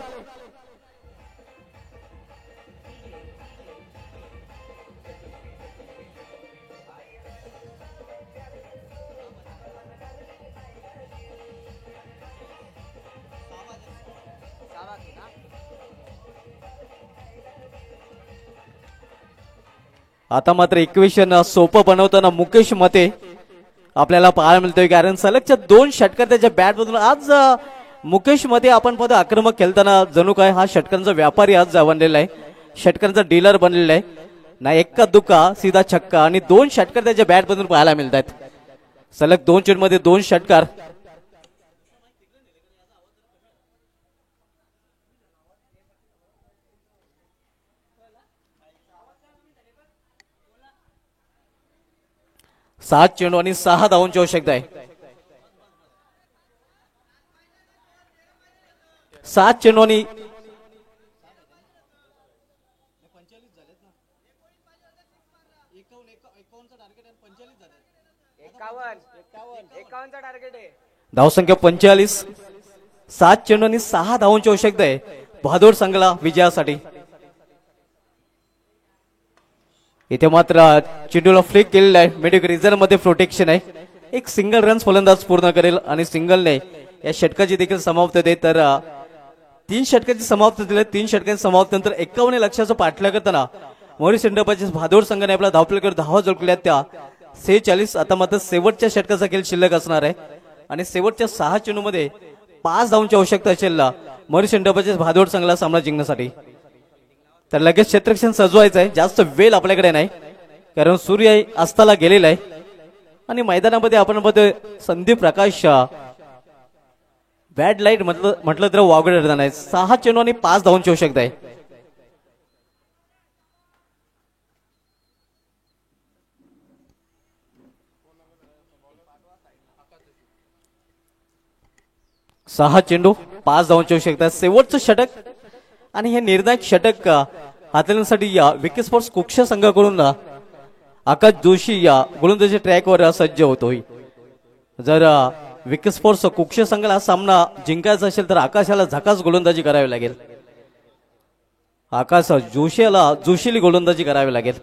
आता मात्र इक्वेशन सोपं बनवताना मुकेश मते आपल्याला पाहायला मिळतोय कारण सलगच्या 2 षटकार त्याच्या बॅट मधून आज मुकेश मध्ये आपण पाहतो आक्रमक खेळताना जणू काय हा षटकांचा व्यापारी आज बनलेला आहे. षटकांचा डीलर बनलेला आहे. ना एक्का दुक्का सीधा छक्का आणि 2 षटकार त्याच्या बॅट मधून पाहायला मिळतात. सलग 2 चेंडू मध्ये 2 षटकार. सात चेंडू आणि 6 धावांची आवश्यकता आहे. 7 चेंडू आणि 51 टार्गेट आहे. धावसंख्या 45. 7 चेंडू आणि 6 धावांची आवश्यकता आहे भादोड संघाला विजयासाठी. इथे मात्र चेंडूला फ्लिक केलेला आहे. मिड रिझर्व मध्ये प्रोटेक्शन आहे. एक सिंगल रन फलंदाज पूर्ण करेल आणि सिंगलने या षटकाची देखील समाप्त होते. तर 3 षटकाची समाप्त झाली. 3 षटकांची समाप्त नंतर 51 लक्षाचा पाठलाग करताना मोरी सेंटरपाचे भादोड संघाने आपला धावफलकावर धावा जोडल्या त्या 46. आता मात्र शेवटच्या षटकाचा खेळ शिल्लक असणार आहे आणि शेवटच्या 6 चेंडू मध्ये 5 धावांची आवश्यकता असेल मोरी सेंटरपाचे भादोड संघाला सामना जिंकण्यासाठी. तर लगेच क्षेत्ररक्षण सजवायचं आहे. जास्त वेळ आपल्याकडे नाही कारण सूर्य अस्ताला गेलेला आहे आणि मैदानामध्ये आपण बघतोय संदीप प्रकाश बॅड लाईट म्हटलं तर वावगड ठरणार आहे. 6 चेंडू आणि 5 धावांची आवश्यकता आहे. सहा चेंडू 5 धावांची आवश्यकता आहे. शेवटचं षटक आणि हे निर्णायक षटक हाताळण्यासाठी या विके स्पोर्ट्स कुक्ष संघाकडून आकाश जोशी या गोलंदाजी ट्रॅकवर सज्ज होतोय. जर विके स्पोर्ट्स कुक्ष संघाला सामना जिंकायचा असेल तर आकाशाला झकास गोलंदाजी करावी लागेल. आकाश जोशीला गोलंदाजी करावी लागेल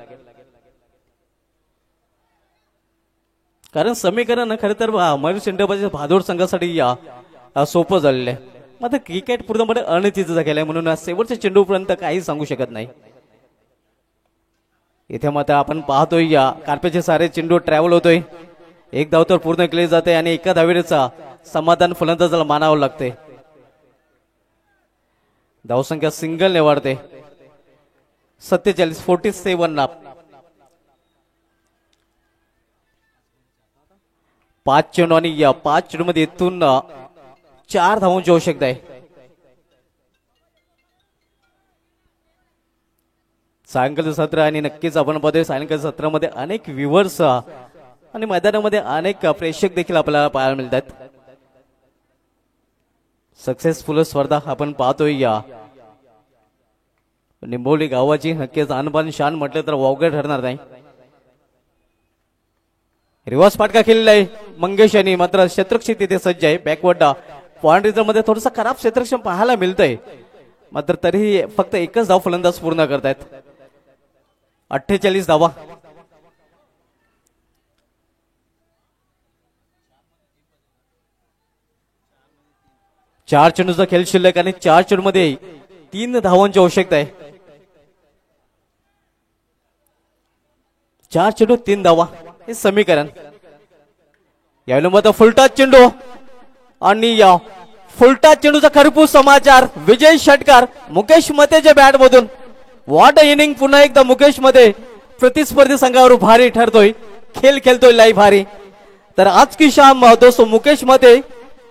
कारण समीकरण खरं तर मयूर सेंटरपाचे भादोड संघासाठी सोपं झालेलं आहे. मात्र क्रिकेट पूर्णपणे अनिश्चितता केलाय म्हणून शेवटच्या चेंडूपर्यंत काही सांगू शकत नाही. इथे मात्र आपण पाहतोय या कार्पेटचे सारे चेंडू ट्रॅव्हल होतोय. 1 धाव तर पूर्ण केली जाते आणि एका धावेचा समाधान फलंदाजाला मानावं लागते. धावसंख्या सिंगलने वाढते 47, 47. 5 चेंडू आणि या 5 चेंडू मध्ये इथून 4 धावांची आवश्यकता आहे. सायंकाळचं सत्र आणि नक्कीच आपण पाहतोय सायंकाळच्या सत्रामध्ये अनेक व्ह्युअर्स आणि मैदानामध्ये अनेक प्रेक्षक देखील आपल्याला पाहायला मिळतात. सक्सेसफुल स्पर्धा आपण पाहतोय या निंबोली गावाची. नक्कीच आणबान शान म्हटलं तर वावगं ठरणार नाही. रिवर्स फाटका केलेला आहे मंगेश यांनी, मात्र क्षेत्ररक्षक तिथे सज्ज आहे. बॅकवर्ड पॉइंट रिझल्ट मध्ये थोडंसं खराब क्षेत्ररक्षण पाहायला मिळतंय, मात्र तरीही फक्त एकच धाव फलंदाज पूर्ण करतायत. 48 धावा. चार चेंडूचा खेळ शिल्लक आणि 4 चेंडूमध्ये 3 धावांची आवश्यकता आहे. 4 चेंडू 3 धावा हे समीकरण. यावेळी मग फुलटा चेंडू आणि या फुलटा चेंडूचा खरपूस समाचार. विजय षटकार मुकेश मतेच्या बॅट मधून. What a inning. पुन्हा एकदा मुकेश मते प्रतिस्पर्धी संघावर भारी ठरतोय, खेळ खेळतोय लाई भारी. तर आज की शाम दोस्तों मुकेश मते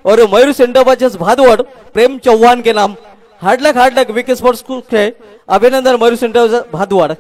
और मयूर सेंडोबाचेस भादवड प्रेम चौहान के नाम. हार्ड लक विकी स्पोर्ट्स कुक है. अभिनंदन मयूर सेंडोबा भादवड.